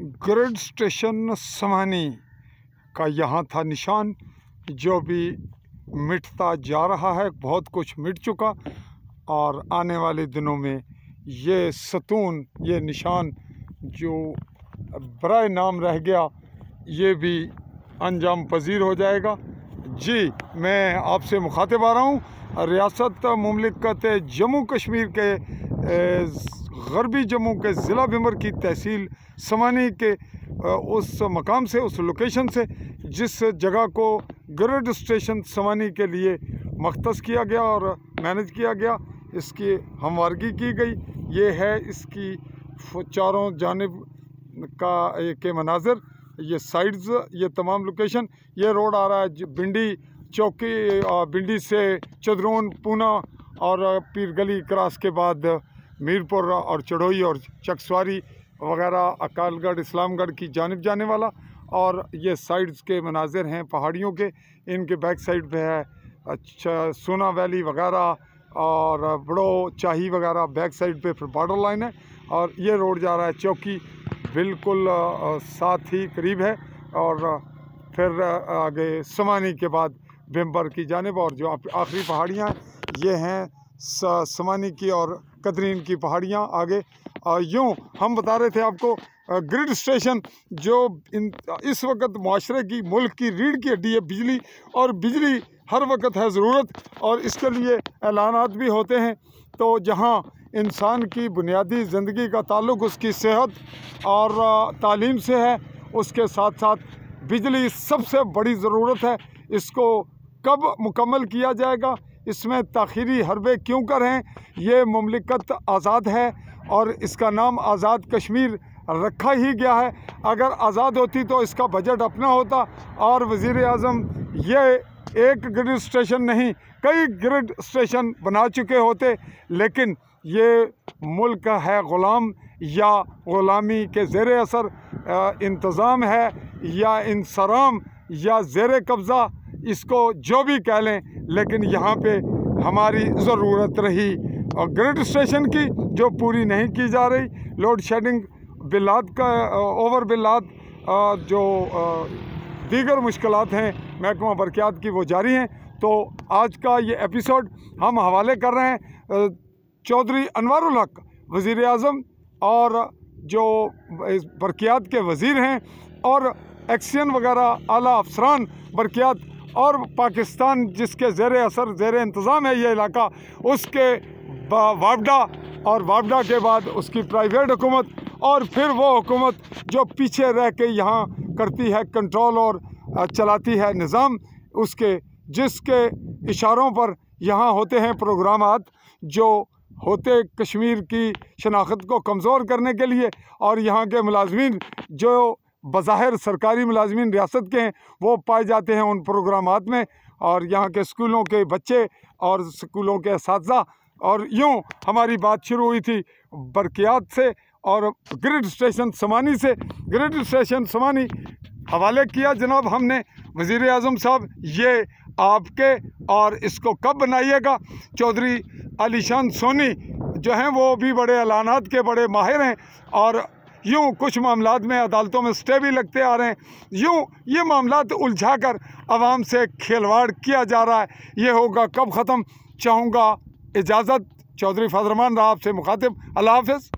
Grid station समानी का यहाँ था निशान, जो भी मिटता जा रहा है। बहुत कुछ मिट चुका और आने वाले दिनों में ये सतून, ये निशान जो बराए नाम रह गया, ये भी अंजाम पजीर हो जाएगा। जी, मैं आपसे मुखातिब आ रहा हूँ रियासत मुमलिकत जम्मू कश्मीर के गरबी जम्मू के ज़िला भिंबर की तहसील समानी के उस मकाम से, उस लोकेशन से, जिस जगह को ग्रिड स्टेशन समानी के लिए मख्तस किया गया और मैनेज किया गया। इसकी हमवारगी की गई। ये है इसकी चारों जानिब के मनाज़र, ये साइड्स, ये तमाम लोकेशन। ये रोड आ रहा है बिंडी चौकी, बिंडी से चदरून, पूना और पीर गली क्रॉस के बाद मीरपुर और चढ़ोई और चकसवारी वगैरह अकालगढ़ इस्लामगढ़ की जानिब जाने वाला। और ये साइड्स के मनाजिर हैं पहाड़ियों के। इनके बैक साइड पे है अच्छा सोना वैली वगैरह और बड़ो चाही वगैरह, बैक साइड पे फिर बॉर्डर लाइन है। और ये रोड जा रहा है चौकी, बिल्कुल साथ ही करीब है। और फिर आगे समानी के बाद भिंबर की जानिब, और जो आखिरी पहाड़ियाँ ये हैं समानी की और कतरीन की पहाड़ियाँ आगे। यूँ हम बता रहे थे आपको ग्रिड स्टेशन जो इस वक्त माशरे की, मुल्क की रीढ़ की हड्डी है बिजली, और बिजली हर वक्त है ज़रूरत और इसके लिए ऐलानात भी होते हैं। तो जहाँ इंसान की बुनियादी ज़िंदगी का ताल्लुक़ उसकी सेहत और तालीम से है, उसके साथ साथ बिजली सबसे बड़ी ज़रूरत है। इसको कब मुकम्मल किया जाएगा, इसमें ताख़ीरी हरबे क्यों कर हैं? ये मुमलिकत आज़ाद है और इसका नाम आज़ाद कश्मीर रखा ही गया है। अगर आज़ाद होती तो इसका बजट अपना होता और वज़ीर आज़म ये एक ग्रिड स्टेशन नहीं, कई ग्रिड स्टेशन बना चुके होते। लेकिन ये मुल्क है ग़ुलाम, या ग़ुलामी के ज़ेर असर इंतज़ाम है, या इंसराम, या ज़ेर कब्ज़ा, इसको जो भी कह लें, लेकिन यहाँ पे हमारी ज़रूरत रही और ग्रिड स्टेशन की जो पूरी नहीं की जा रही। लोड शेडिंग, बिलात का ओवर बिलात, जो दीगर मुश्किलात हैं महकमा बरक़ियात की, वो जारी हैं। तो आज का ये एपिसोड हम हवाले कर रहे हैं चौधरी अनवारुल हक वज़ीर आज़म और जो बरक़ियात के वज़ीर हैं और एक्सियन वगैरह आला अफसरान बरक़ियात, और पाकिस्तान जिसके ज़ेर असर, ज़ेर इंतज़ाम है ये इलाका, उसके वापडा, और वापडा के बाद उसकी प्राइवेट हुकूमत, और फिर वो हुकूमत जो पीछे रह के यहाँ करती है कंट्रोल और चलाती है निज़ाम, उसके जिसके इशारों पर यहाँ होते हैं प्रोग्रामात जो होते कश्मीर की शनाख्त को कमज़ोर करने के लिए। और यहाँ के मुलाजमीन जो बज़ाहिर सरकारी मुलाजमीन रियासत के हैं, वो पाए जाते हैं उन प्रोग्रामात में, और यहाँ के स्कूलों के बच्चे और स्कूलों के असातिज़ा। और यूँ हमारी बात शुरू हुई थी बरक़ियात से और ग्रिड स्टेशन समानी से। ग्रिड स्टेशन समानी हवाले किया जनाब हमने वज़ीर आज़म साहब, ये आपके, और इसको कब बनाइएगा। चौधरी अलीशान सोनी जो हैं वो भी बड़े ऐलानात के बड़े माहिर हैं, और यूँ कुछ मामलात में अदालतों में स्टे भी लगते आ रहे हैं। यूँ ये मामलात उलझा कर आवाम से खिलवाड़ किया जा रहा है। ये होगा कब ख़त्म? चाहूँगा इजाज़त। चौधरी फजल रहमान रहा आपसे मुखातिब। अल्लाह हाफ़िज़।